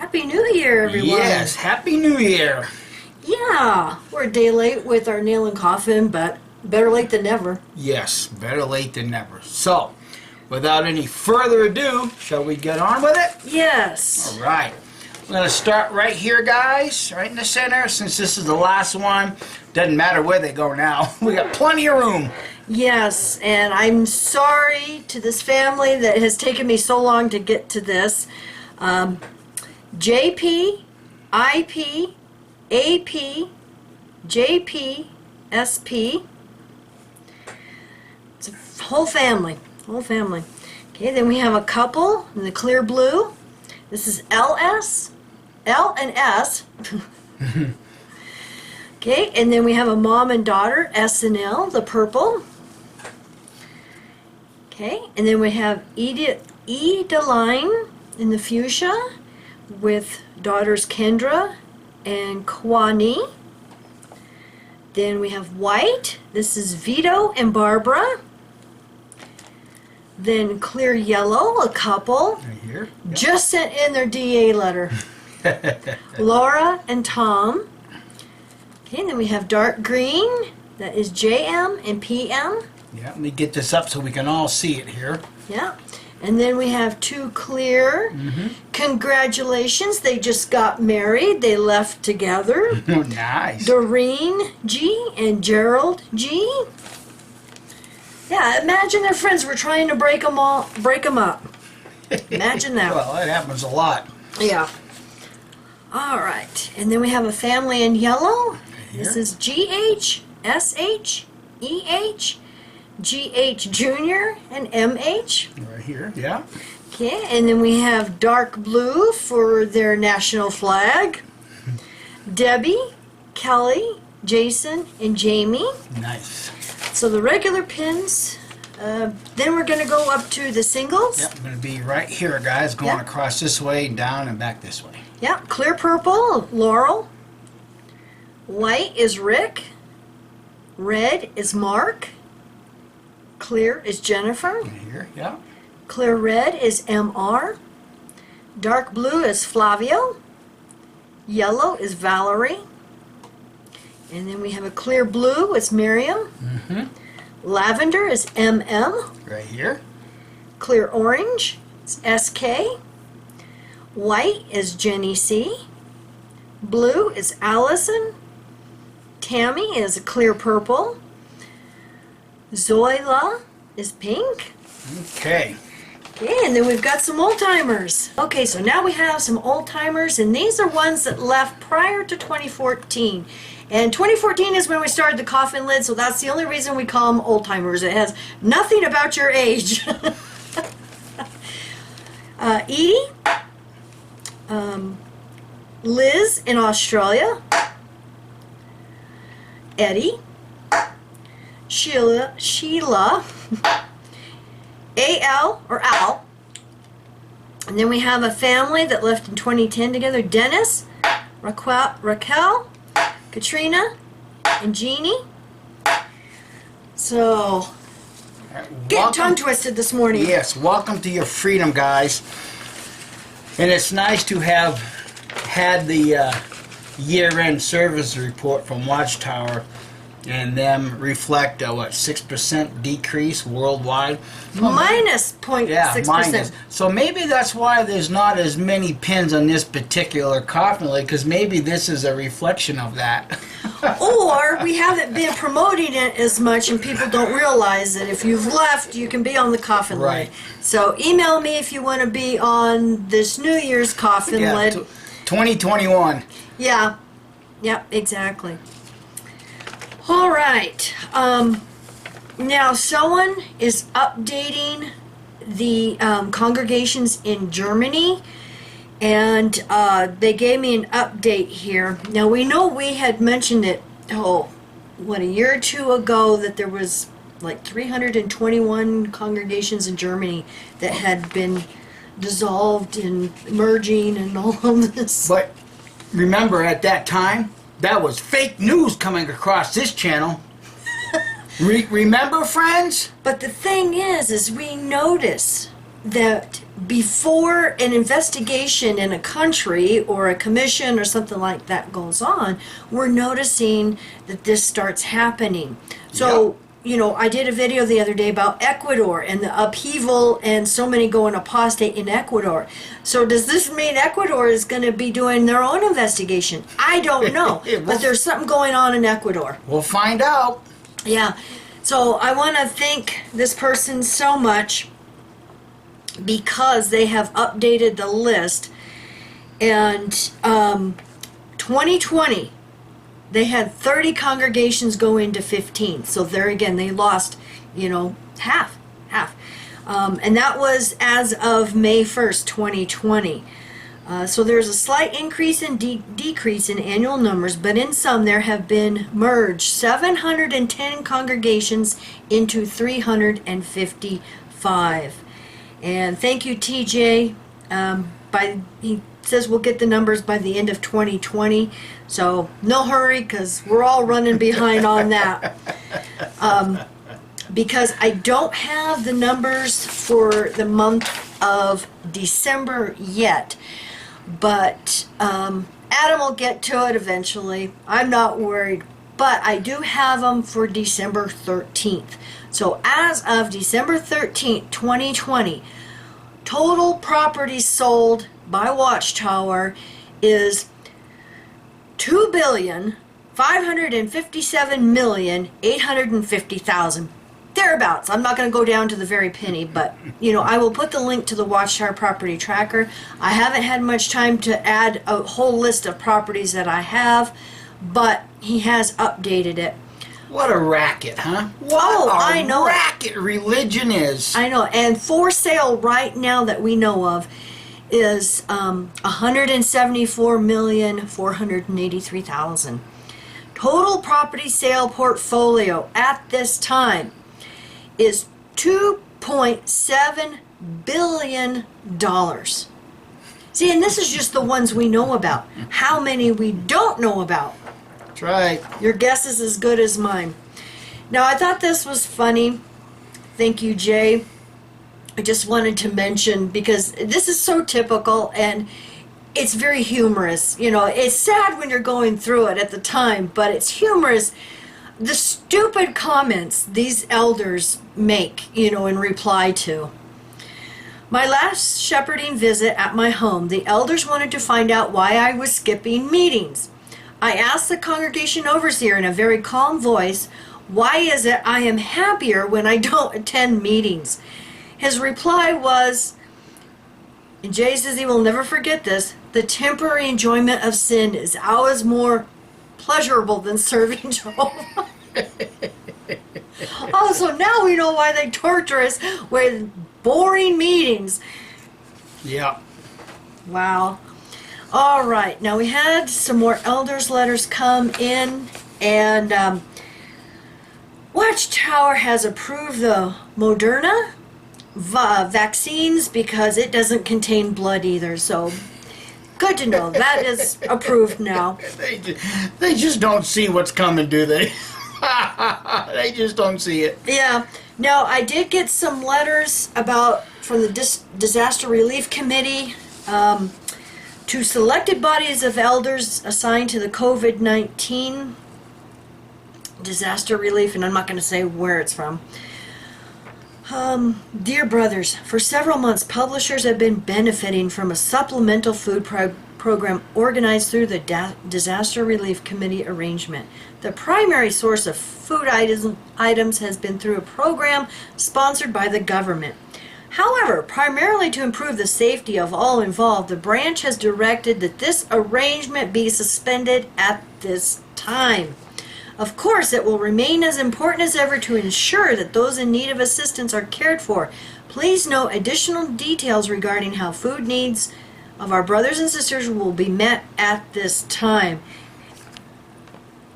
Happy New Year, everyone. Yes, Happy New Year. Yeah, we're a day late with our nail and coffin, but better late than never. Yes, better late than never. So, without any further ado, shall we get on with it? Yes. All right. We're going to start right here, guys, right in the center. Since this is the last one, doesn't matter where they go now. We got plenty of room. Yes, and I'm sorry to this family that has taken me so long to get to this. JP, IP, AP, JP, SP. It's a whole family. Okay, then we have a couple in the clear blue. This is LS, L and S. Okay, and then we have a mom and daughter, S and L, the purple. Okay, and then we have Edeline in the fuchsia with daughters Kendra and Kwani. Then we have white. This is Vito and Barbara. Then clear yellow, a couple. Right here. Yep. Just sent in their DA letter. Laura and Tom. Okay, and then we have dark green. That is JM and PM. Yeah, let me get this up so we can all see it here. Yeah. And then we have two clear. Congratulations, they just got married. They left together. Nice. Doreen G and Gerald G. Yeah, imagine their friends were trying to break them up. Imagine that. Well, that happens a lot. Yeah. All right. And then we have a family in yellow. This is GH, SH, EH, GH Junior, and MH. Right here, yeah. Okay, and then we have dark blue for their national flag. Debbie, Kelly, Jason, and Jamie. Nice. So the regular pins. Then we're going to go up to the singles. Yep, I'm going to be right here, guys, going Yep. across this way, down, and back this way. Yeah, clear purple, Laurel. White is Rick. Red is Mark. Clear is Jennifer. Right here, yeah. Clear red is MR. Dark blue is Flavio. Yellow is Valerie. And then we have a clear blue, it's Miriam. Lavender is MM. Right here. Clear orange is SK. White is Jenny C. Blue is Allison. Tammy is a clear purple. Zoila is pink. Okay. Okay, and then we've got some old timers. Okay, so now we have some old timers, and these are ones that left prior to 2014. And 2014 is when we started the Coffin lid, so that's the only reason we call them old timers. It has nothing about your age. Edie, Liz in Australia, Eddie, Sheila, AL or Al, and then we have a family that left in 2010 together: Dennis, Raquel, Katrina, and Jeannie. So, getting tongue twisted this morning. Yes, welcome to your freedom, guys. And it's nice to have had the year-end service report from Watchtower and them reflect a, 6% decrease worldwide? Minus 0.6%. Yeah, minus. So maybe that's why there's not as many pins on this particular coffin lid, because maybe this is a reflection of that. Or we haven't been promoting it as much and people don't realize that if you've left, you can be on the coffin Right. lid. So email me if you want to be on this New Year's coffin Yeah, lid. 2021. Yeah. Yep, exactly. All right. Now, someone is updating the congregations in Germany, and they gave me an update here. Now, we know we had mentioned it, a year or two ago, that there was like 321 congregations in Germany that had been dissolved and merging and all of this. But remember, at that time, that was fake news coming across this channel. Remember, friends? But the thing is we notice that before an investigation in a country or a commission or something like that goes on, we're noticing that this starts happening. So, I did a video the other day about Ecuador and the upheaval and so many going apostate in Ecuador. So does this mean Ecuador is going to be doing their own investigation? I don't know. But there's something going on in Ecuador. We'll find out. Yeah. So I want to thank this person so much because they have updated the list. And 2020, they had 30 congregations go into 15. So there again, they lost, half. And that was as of May 1st, 2020. So there's a slight increase and decrease in annual numbers, but in some there have been merged 710 congregations into 355. And thank you, TJ. He says we'll get the numbers by the end of 2020. So no hurry, because we're all running behind on that. Because I don't have the numbers for the month of December yet. But Adam will get to it eventually. I'm not worried. But I do have them for December 13th. So as of December 13th, 2020, total property sold by Watchtower is $2,557,850,000. Thereabouts. I'm not going to go down to the very penny, but I will put the link to the Watchtower property tracker. I haven't had much time to add a whole list of properties that I have, but he has updated it. What a racket, huh? What I know. Racket religion is. I know. And for sale right now that we know of is $174,483,000. Total property sale portfolio at this time is $2.7 billion. See, and this is just the ones we know about. How many we don't know about? That's right. Your guess is as good as mine. Now, I thought this was funny. Thank you, Jay. I just wanted to mention, because this is so typical and it's very humorous. It's sad when you're going through it at the time, but it's humorous. The stupid comments these elders make, in reply to. My last shepherding visit at my home, the elders wanted to find out why I was skipping meetings. I asked the congregation overseer in a very calm voice, why is it I am happier when I don't attend meetings? His reply was, and Jay says he will never forget this, the temporary enjoyment of sin is always more pleasurable than serving Jehovah. Oh, so now we know why they torture us with boring meetings. Yeah. Wow. All right. Now we had some more elders' letters come in, and Watchtower has approved the Moderna vaccines because it doesn't contain blood either. So good to know. That is approved now. They just don't see what's coming, do they? They just don't see it. Yeah. Now, I did get some letters from the Disaster Relief Committee to selected bodies of elders assigned to the COVID-19 disaster relief, and I'm not going to say where it's from. Dear brothers, for several months, publishers have been benefiting from a supplemental food program organized through the Disaster Relief Committee arrangement. The primary source of food items has been through a program sponsored by the government. However, primarily to improve the safety of all involved, the branch has directed that this arrangement be suspended at this time. Of course, it will remain as important as ever to ensure that those in need of assistance are cared for. Please note additional details regarding how food needs of our brothers and sisters will be met at this time.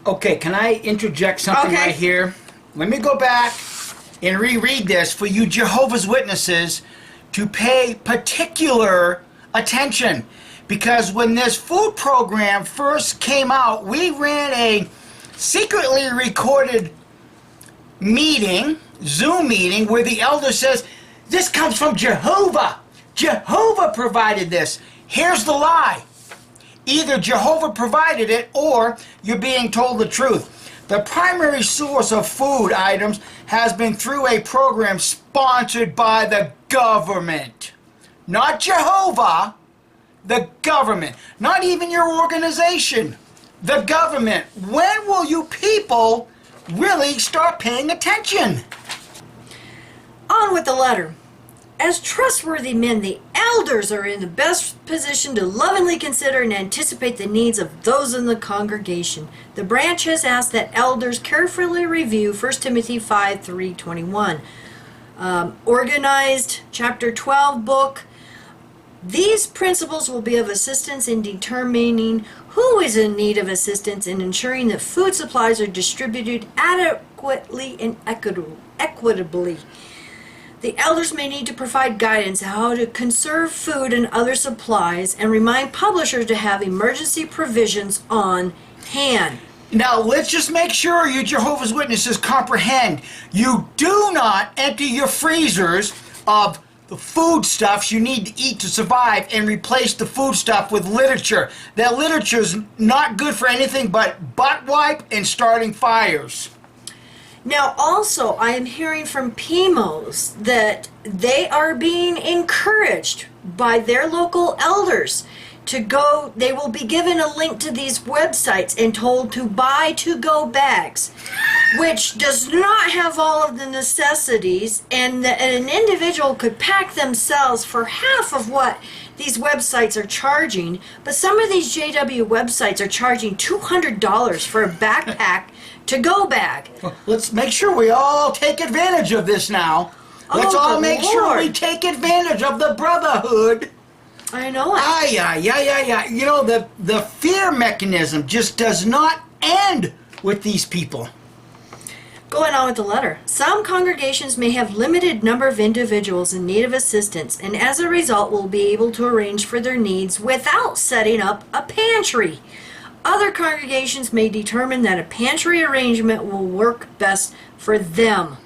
Okay, can I interject something right here? Let me go back and reread this for you Jehovah's Witnesses to pay particular attention. Because when this food program first came out, we ran a secretly recorded meeting, Zoom meeting, where the elder says, this comes from Jehovah. Jehovah provided this. Here's the lie. Either Jehovah provided it or you're being told the truth. The primary source of food items has been through a program sponsored by the government. Not Jehovah, the government. Not even your organization. The government. When will you people really start paying attention? On with the letter. As trustworthy men, the elders are in the best position to lovingly consider and anticipate the needs of those in the congregation. The branch has asked that elders carefully review 1 Timothy 5:3-21. Organized chapter 12 book. These principles will be of assistance in determining who is in need of assistance and ensuring that food supplies are distributed adequately and equitably. The elders may need to provide guidance on how to conserve food and other supplies and remind publishers to have emergency provisions on hand. Now, let's just make sure you Jehovah's Witnesses comprehend. You do not empty your freezers of the foodstuffs you need to eat to survive and replace the foodstuff with literature. That literature is not good for anything but butt wipe and starting fires. Now, also, I am hearing from PIMOs that they are being encouraged by their local elders to go. They will be given a link to these websites and told to buy to-go bags, which does not have all of the necessities, and an individual could pack themselves for half of what these websites are charging. But some of these JW websites are charging $200 for a backpack to-go bag. Let's make sure we all take advantage of this now. Let's all make sure we take advantage of the brotherhood. I know it. Yeah. You know, the fear mechanism just does not end with these people. Going on with the letter. Some congregations may have limited number of individuals in need of assistance, and as a result will be able to arrange for their needs without setting up a pantry. Other congregations may determine that a pantry arrangement will work best for them.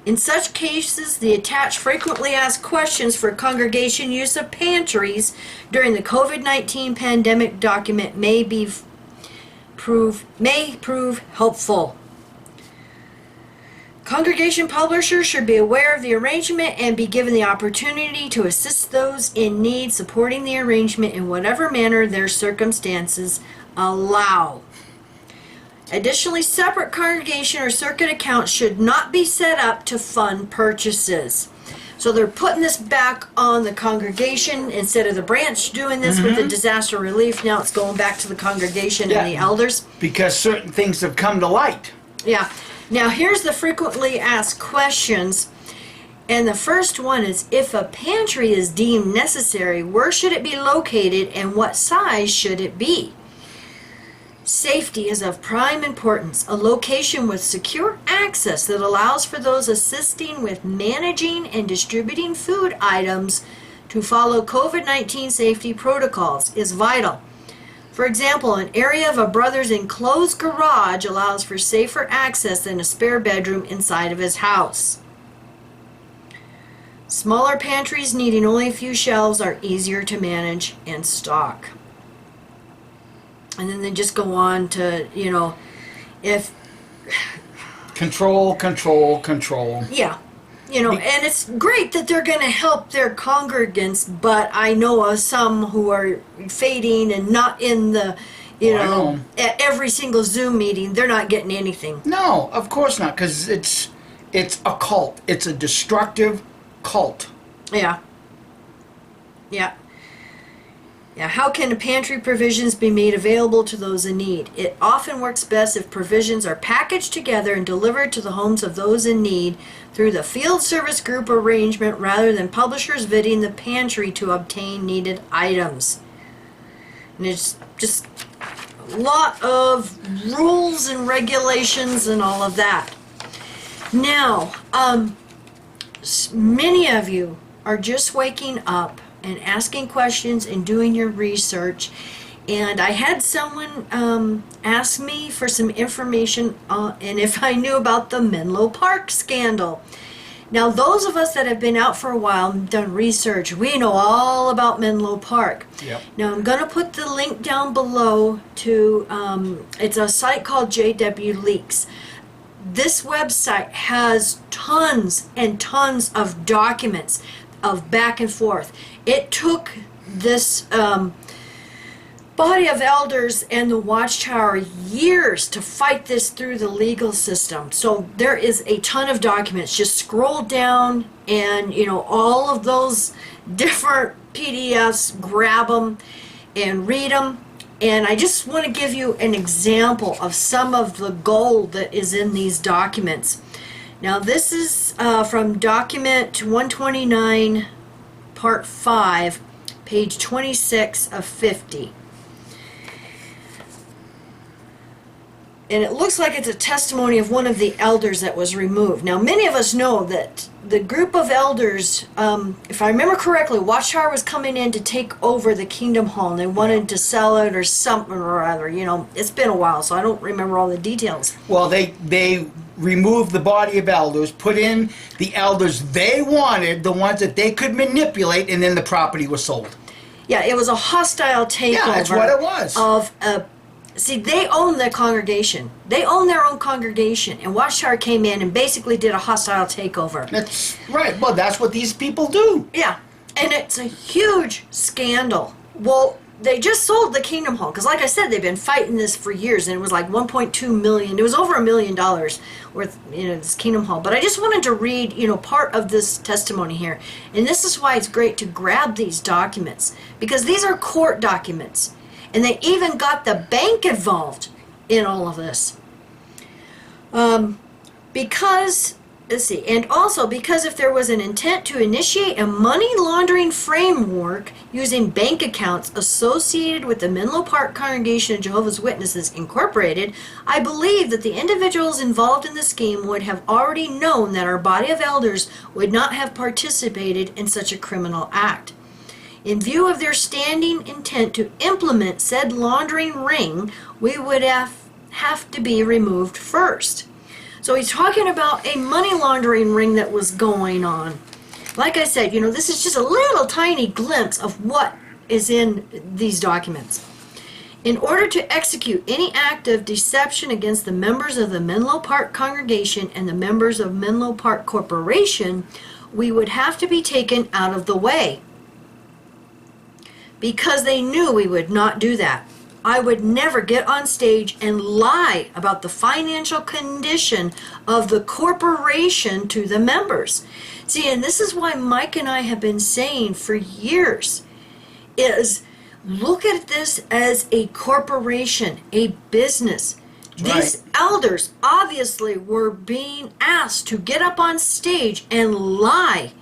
In such cases, the attached frequently asked questions for congregation use of pantries during the COVID-19 pandemic document may prove helpful. Congregation publishers should be aware of the arrangement and be given the opportunity to assist those in need, supporting the arrangement in whatever manner their circumstances allow. Additionally, separate congregation or circuit accounts should not be set up to fund purchases. So they're putting this back on the congregation instead of the branch doing this with the disaster relief. Now it's going back to the congregation and the elders. Because certain things have come to light. Yeah. Now here's the frequently asked questions. And the first one is, if a pantry is deemed necessary, where should it be located and what size should it be? Safety is of prime importance. A location with secure access that allows for those assisting with managing and distributing food items to follow COVID-19 safety protocols is vital. For example, an area of a brother's enclosed garage allows for safer access than a spare bedroom inside of his house. Smaller pantries needing only a few shelves are easier to manage and stock. And then they just go on to, if... Control. Yeah. And it's great that they're going to help their congregants, but I know of some who are fading and not in the, at every single Zoom meeting, they're not getting anything. No, of course not, because it's a cult. It's a destructive cult. Yeah. How can pantry provisions be made available to those in need? It often works best if provisions are packaged together and delivered to the homes of those in need through the field service group arrangement rather than publishers visiting the pantry to obtain needed items. And it's just a lot of rules and regulations and all of that. Now, many of you are just waking up and asking questions and doing your research. And I had someone ask me for some information and if I knew about the Menlo Park scandal. Now, those of us that have been out for a while and done research, we know all about Menlo Park. Yep. Now, I'm going to put the link down below to, it's a site called JW Leaks. This website has tons and tons of documents of back and forth. It took this body of elders and the Watchtower years to fight this through the legal system. So there is a ton of documents. Just scroll down and, you know, all of those different PDFs, grab them and read them. And I just want to give you an example of some of the gold that is in these documents. Now, this is from document 129, part 5, page 26 of 50. And it looks like it's a testimony of one of the elders that was removed. Now, many of us know that the group of elders, if I remember correctly, Watchtower was coming in to take over the Kingdom Hall, and they wanted to sell it or something or other. You know, it's been a while, so I don't remember all the details. Well, they removed the body of elders, put in the elders they wanted, the ones that they could manipulate, and then the property was sold. Yeah, it was a hostile takeover. Yeah, that's what it was. Of a See, they own the congregation. They own their own congregation. And Watchtower came in and basically did a hostile takeover. That's right. Well, that's what these people do. Yeah. And it's a huge scandal. Well, they just sold the Kingdom Hall. Because like I said, they've been fighting this for years. And it was like $1.2 million. It was over $1 million worth, you know, this Kingdom Hall. But I just wanted to read, you know, part of this testimony here. And this is why it's great to grab these documents. Because these are court documents. And they even got the bank involved in all of this. Because, let's see, and also because if there was an intent to initiate a money laundering framework using bank accounts associated with the Menlo Park Congregation of Jehovah's Witnesses Incorporated, I believe that the individuals involved in the scheme would have already known that our body of elders would not have participated in such a criminal act. In view of their standing intent to implement said laundering ring, we would have to be removed first. So he's talking about a money laundering ring that was going on. Like I said, you know, this is just a little tiny glimpse of what is in these documents. In order to execute any act of deception against the members of the Menlo Park Congregation and the members of Menlo Park Corporation, we would have to be taken out of the way. Because they knew we would not do that. I would never get on stage and lie about the financial condition of the corporation to the members. See, and this is why Mike and I have been saying for years, is look at this as a corporation, a business. These elders obviously were being asked to get up on stage and lie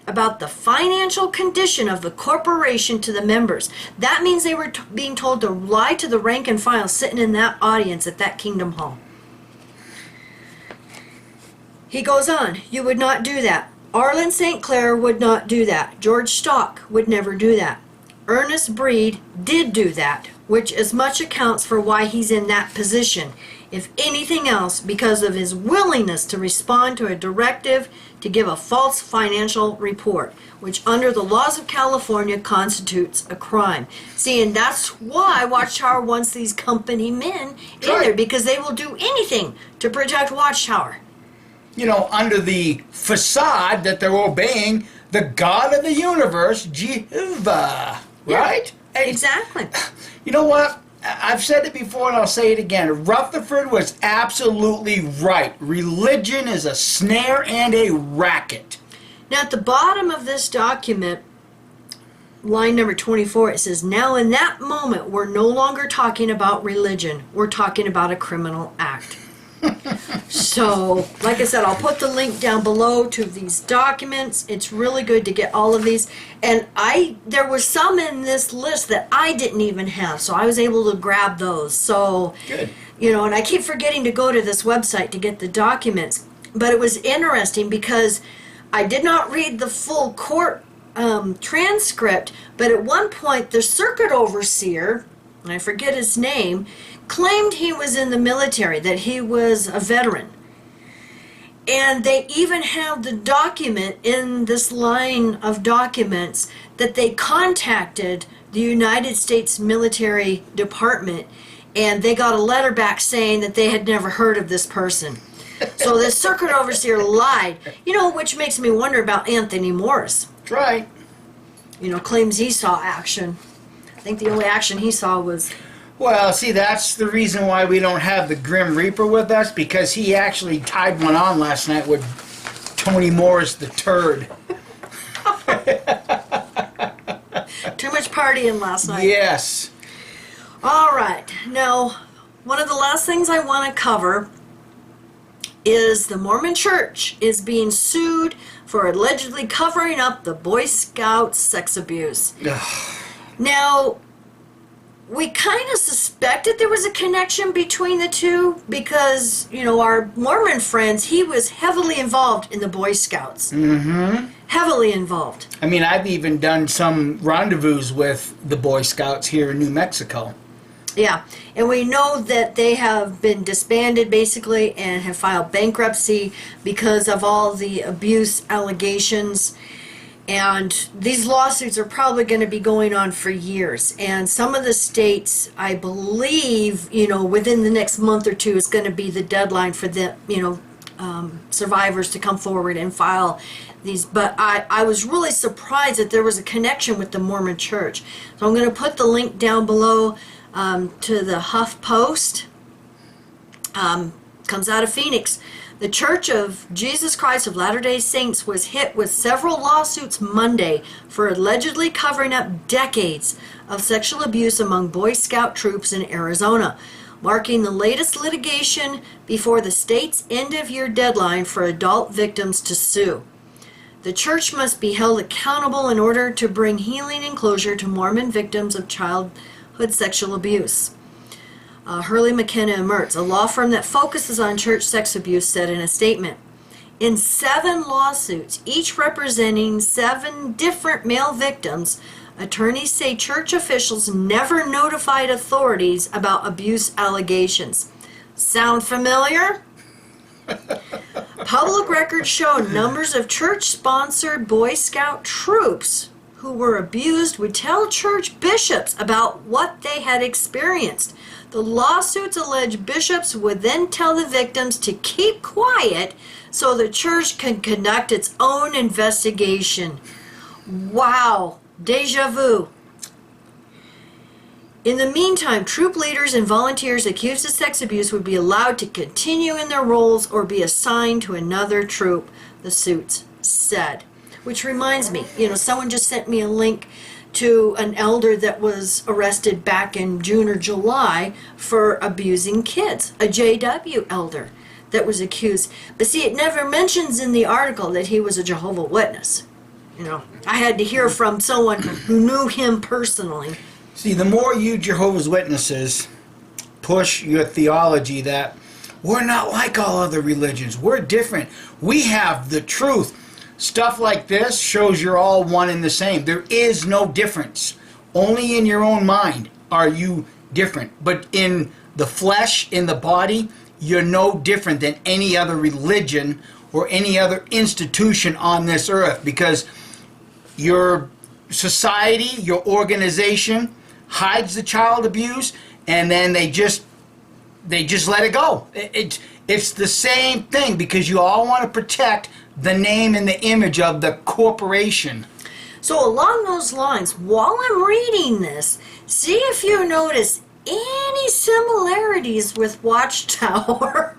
about the financial condition of the corporation to the members. That means they were being told to lie to the rank and file sitting in that audience at that Kingdom Hall. He goes on, you would not do that. Arlen St. Clair would not do that. George Stock would never do that. Ernest Breed did do that, which as much accounts for why he's in that position. If anything else, because of his willingness to respond to a directive to give a false financial report, which under the laws of California constitutes a crime. See, and that's why Watchtower wants these company men in there, because they will do anything to protect Watchtower. You know, under the facade that they're obeying the God of the universe, Jehovah, right? Yeah, exactly. You know what? I've said it before and I'll say it again. Rutherford was absolutely right. Religion is a snare and a racket. Now at the bottom of this document, line number 24, it says, now in that moment we're no longer talking about religion. We're talking about a criminal act. So, like I said, I'll put the link down below to these documents. It's really good to get all of these. And there were some in this list that I didn't even have, so I was able to grab those. So, good. You know, and I keep forgetting to go to this website to get the documents. But it was interesting because I did not read the full court transcript, but at one point the circuit overseer, and I forget his name, claimed he was in the military, that he was a veteran. And they even have the document in this line of documents that they contacted the United States Military Department, and they got a letter back saying that they had never heard of this person. So the circuit overseer lied, which makes me wonder about Anthony Morris. That's right. Claims he saw action. I think the only action he saw was... Well, see, that's the reason why we don't have the Grim Reaper with us, because he actually tied one on last night with Tony Morris the Turd. Too much partying last night. Yes. All right. Now, one of the last things I want to cover is the Mormon Church is being sued for allegedly covering up the Boy Scout sex abuse. Now, we kind of suspected there was a connection between the two because, our Mormon friends, he was heavily involved in the Boy Scouts. Mm-hmm. Heavily involved. I mean, I've even done some rendezvous with the Boy Scouts here in New Mexico. Yeah, and we know that they have been disbanded basically and have filed bankruptcy because of all the abuse allegations. And these lawsuits are probably going to be going on for years. And some of the states, I believe, within the next month or two is going to be the deadline for the, survivors to come forward and file these. But I was really surprised that there was a connection with the Mormon Church. So I'm going to put the link down below to the Huff Post. Comes out of Phoenix. The Church of Jesus Christ of Latter-day Saints was hit with several lawsuits Monday for allegedly covering up decades of sexual abuse among Boy Scout troops in Arizona, marking the latest litigation before the state's end-of-year deadline for adult victims to sue. The church must be held accountable in order to bring healing and closure to Mormon victims of childhood sexual abuse. Hurley, McKenna, and Mertz, a law firm that focuses on church sex abuse, said in a statement. In 7 lawsuits, each representing 7 different male victims, attorneys say church officials never notified authorities about abuse allegations. Sound familiar? Public records show numbers of church-sponsored Boy Scout troops who were abused would tell church bishops about what they had experienced. The lawsuits allege bishops would then tell the victims to keep quiet so the church can conduct its own investigation. Wow, deja vu. In the meantime, troop leaders and volunteers accused of sex abuse would be allowed to continue in their roles or be assigned to another troop, the suits said. Which reminds me, someone just sent me a link to an elder that was arrested back in June or July for abusing kids, a JW elder that was accused. But see, it never mentions in the article that he was a Jehovah's Witness. I had to hear from someone who knew him personally. See, the more you Jehovah's Witnesses push your theology that we're not like all other religions, we're different, we have the truth, stuff like this shows you're all one and the same. There is no difference. Only in your own mind are you different. But in the flesh, in the body, you're no different than any other religion or any other institution on this earth, because your society, your organization hides the child abuse, and then they just let it go. It's the same thing, because you all want to protect the name and the image of the corporation. So along those lines, while I'm reading this, see if you notice any similarities with Watchtower.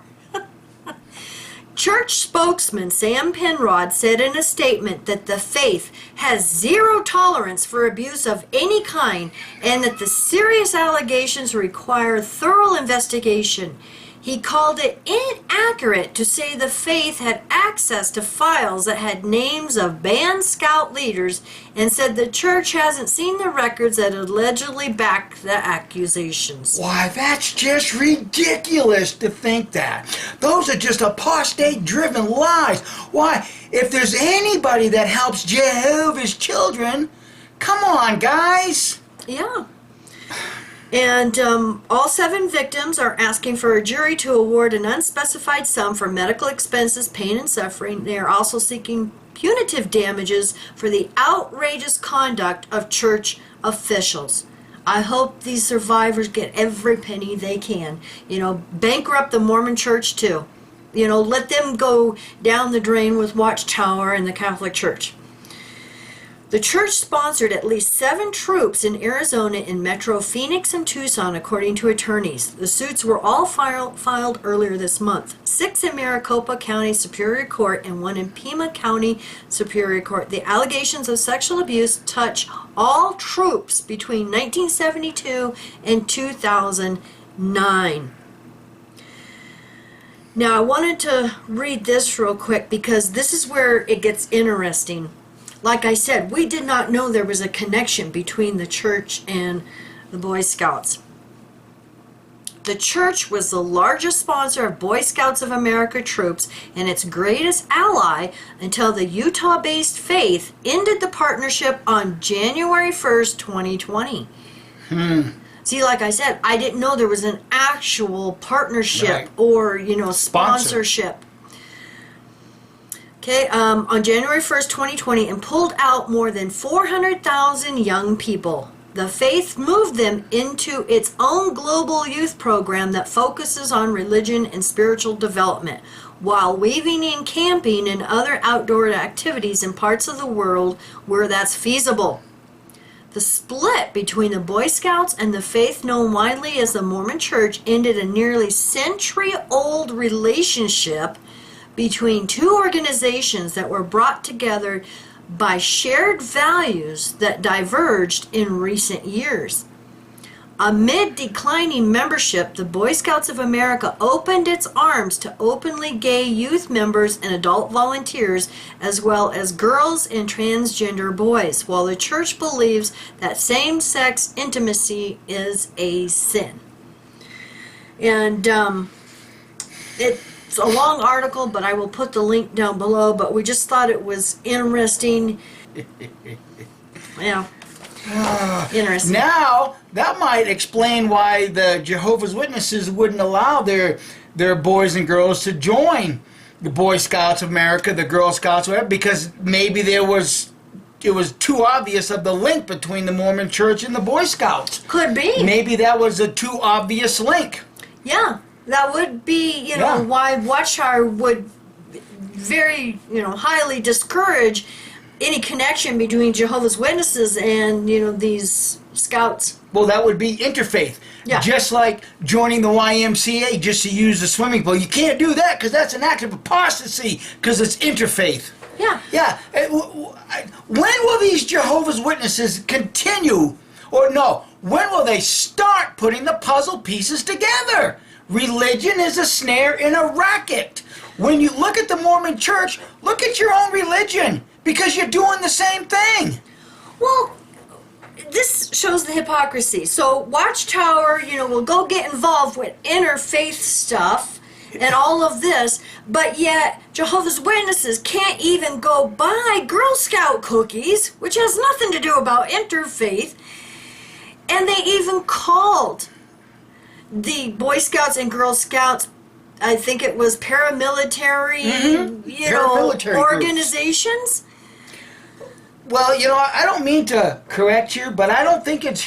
Church spokesman Sam Penrod said in a statement that the faith has zero tolerance for abuse of any kind and that the serious allegations require thorough investigation. He called it inaccurate to say the faith had access to files that had names of banned scout leaders and said the church hasn't seen the records that allegedly back the accusations. Why, that's just ridiculous to think that. Those are just apostate-driven lies. Why, if there's anybody that helps Jehovah's children, come on, guys. Yeah. And all 7 victims are asking for a jury to award an unspecified sum for medical expenses, pain, and suffering. They are also seeking punitive damages for the outrageous conduct of church officials. I hope these survivors get every penny they can. You know, bankrupt the Mormon Church too. You know, let them go down the drain with Watchtower and the Catholic Church. The church sponsored at least 7 troops in Arizona in Metro Phoenix and Tucson, according to attorneys. The suits were all filed earlier this month. 6 in Maricopa County Superior Court and 1 in Pima County Superior Court. The allegations of sexual abuse touch all troops between 1972 and 2009. Now, I wanted to read this real quick because this is where it gets interesting. Like I said, we did not know there was a connection between the church and the Boy Scouts. The church was the largest sponsor of Boy Scouts of America troops and its greatest ally until the Utah-based Faith ended the partnership on January 1st, 2020. See, like I said, I didn't know there was an actual partnership or, you know, sponsorship. Okay, on January 1st, 2020, and pulled out more than 400,000 young people. The Faith moved them into its own global youth program that focuses on religion and spiritual development, while weaving in camping and other outdoor activities in parts of the world where that's feasible. The split between the Boy Scouts and the Faith, known widely as the Mormon Church, ended a nearly century-old relationship between 2 organizations that were brought together by shared values that diverged in recent years. Amid declining membership, the Boy Scouts of America opened its arms to openly gay youth members and adult volunteers, as well as girls and transgender boys, while the church believes that same-sex intimacy is a sin. And it's a long article, but I will put the link down below, but we just thought it was interesting. Yeah. Interesting. Now, that might explain why the Jehovah's Witnesses wouldn't allow their boys and girls to join the Boy Scouts of America, the Girl Scouts, whatever, because maybe it was too obvious of the link between the Mormon Church and the Boy Scouts. Could be. Maybe that was a too obvious link. Yeah. That would be, you know, why Watchtower would very, you know, highly discourage any connection between Jehovah's Witnesses and, you know, these scouts. Well, that would be interfaith. Yeah. Just like joining the YMCA just to use the swimming pool. You can't do that because that's an act of apostasy because it's interfaith. Yeah. Yeah. When will these Jehovah's Witnesses continue, or no, when will they start putting the puzzle pieces together? Religion is a snare in a racket. When you look at the Mormon Church, look at your own religion, because you're doing the same thing. Well, this shows the hypocrisy. So Watchtower, you know, will go get involved with interfaith stuff and all of this, but yet Jehovah's Witnesses can't even go buy Girl Scout cookies, which has nothing to do about interfaith, and they even called the Boy Scouts and Girl Scouts, I think it was paramilitary, you know, organizations. Well, you know, I don't mean to correct you, but I don't think it's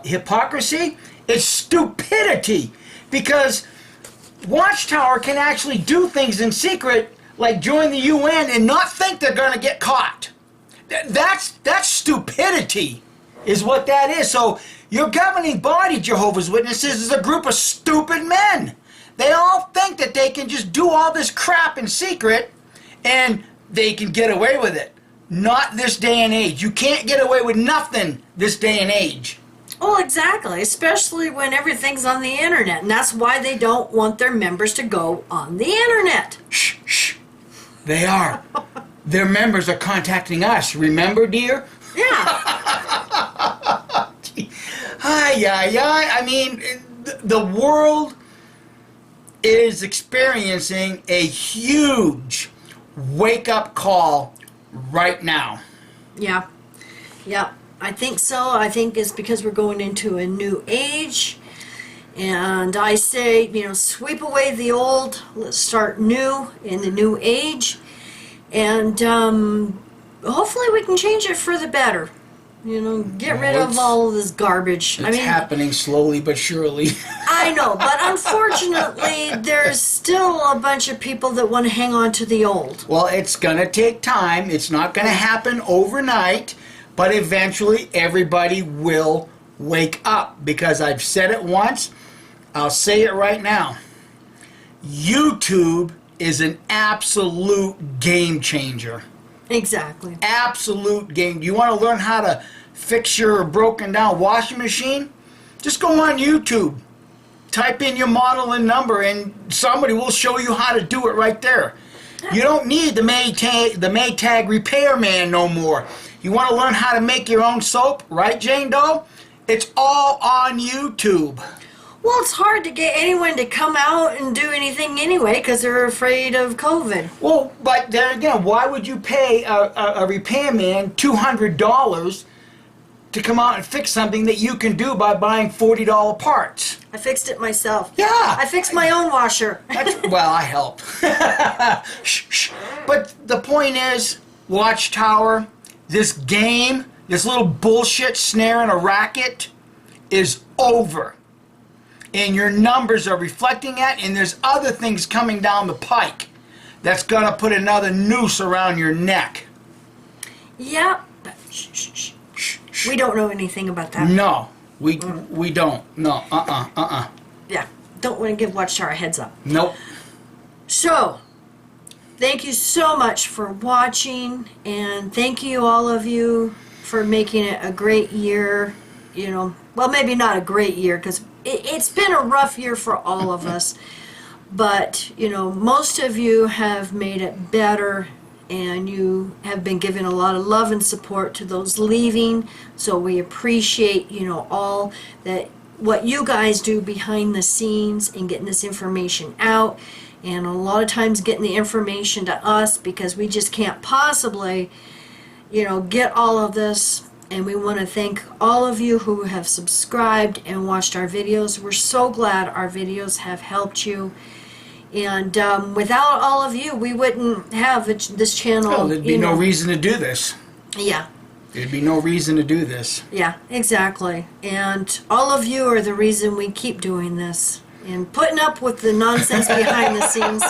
hypocrisy. It's stupidity. Because Watchtower can actually do things in secret, like join the UN, and not think they're going to get caught. That's stupidity, is what that is. So your governing body, Jehovah's Witnesses, is a group of stupid men. They all think that they can just do all this crap in secret and they can get away with it. Not this day and age. You can't get away with nothing this day and age. Oh, exactly. Especially when everything's on the internet. And that's why they don't want their members to go on the internet. Shh, shh. They are. Their members are contacting us. Remember, dear? Yeah. I mean, the world is experiencing a huge wake-up call right now. Yeah. Yeah. I think so. I think it's because we're going into a new age. And I say, sweep away the old, let's start new in the new age. And hopefully we can change it for the better. Get rid of all of this garbage. It's happening slowly but surely. I know, but unfortunately, there's still a bunch of people that want to hang on to the old. Well, it's going to take time. It's not going to happen overnight, but eventually everybody will wake up. Because I've said it once, I'll say it right now. YouTube is an absolute game changer. Exactly. Absolute game. You want to learn how to fix your broken down washing machine? Just go on YouTube. Type in your model and number and somebody will show you how to do it right there. You don't need the Maytag repairman no more. You want to learn how to make your own soap, right, Jane Doe? It's all on YouTube. Well, it's hard to get anyone to come out and do anything anyway because they're afraid of COVID. Well, but there again, why would you pay a repairman $200 to come out and fix something that you can do by buying $40 parts? I fixed it myself. Yeah. I fixed my own washer. Well, I help. Shh, shh. But the point is, Watchtower, this game, this little bullshit snare and a racket is over. And your numbers are reflecting that, and there's other things coming down the pike that's going to put another noose around your neck. Yeah, but shh, shh, shh. Shh, shh. We don't know anything about that. No, we don't. No, Yeah, don't want to give Watchtower a heads up. Nope. So, thank you so much for watching, and thank you all of you for making it a great year. Well, maybe not a great year because it's been a rough year for all of us. But, most of you have made it better, and you have been giving a lot of love and support to those leaving. So we appreciate, all that what you guys do behind the scenes in getting this information out. And a lot of times getting the information to us because we just can't possibly, get all of this. And we want to thank all of you who have subscribed and watched our videos. We're so glad our videos have helped you. And without all of you, we wouldn't have this channel. Oh, there'd be no reason to do this. Yeah. There'd be no reason to do this. Yeah, exactly. And all of you are the reason we keep doing this and putting up with the nonsense behind the scenes.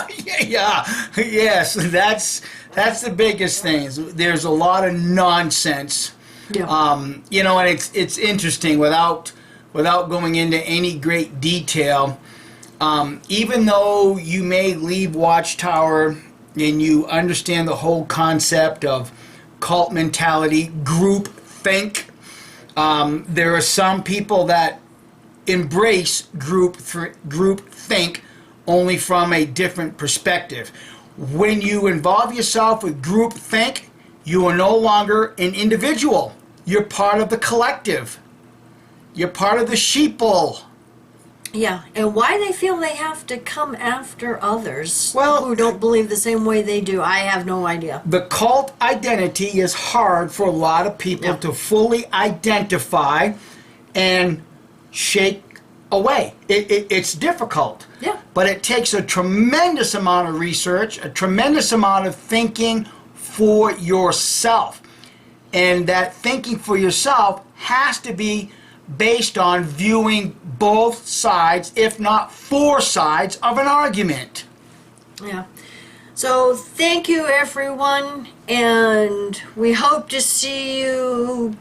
Yeah, yes, that's the biggest thing. There's a lot of nonsense. Yeah. And it's interesting without going into any great detail. Even though you may leave Watchtower and you understand the whole concept of cult mentality, group think, there are some people that embrace group think only from a different perspective. When you involve yourself with group think, you are no longer an individual. You're part of the collective. You're part of the sheeple. Yeah, and why they feel they have to come after others Well, who don't believe the same way they do, I have no idea. The cult identity is hard for a lot of people to fully identify and shake away. It's difficult. Yeah. But it takes a tremendous amount of research, a tremendous amount of thinking for yourself. And that thinking for yourself has to be based on viewing both sides, if not four sides, of an argument. Yeah. So thank you, everyone, and we hope to see you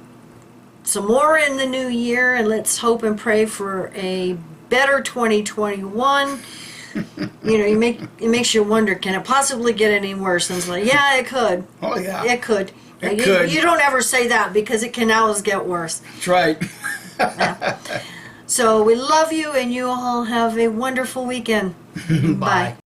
some more in the new year, and let's hope and pray for a better 2021. It makes you wonder, can it possibly get any worse? And it's like, yeah, it could. Oh, yeah. It could. It could. You don't ever say that because it can always get worse. That's right. So we love you, and you all have a wonderful weekend. Bye.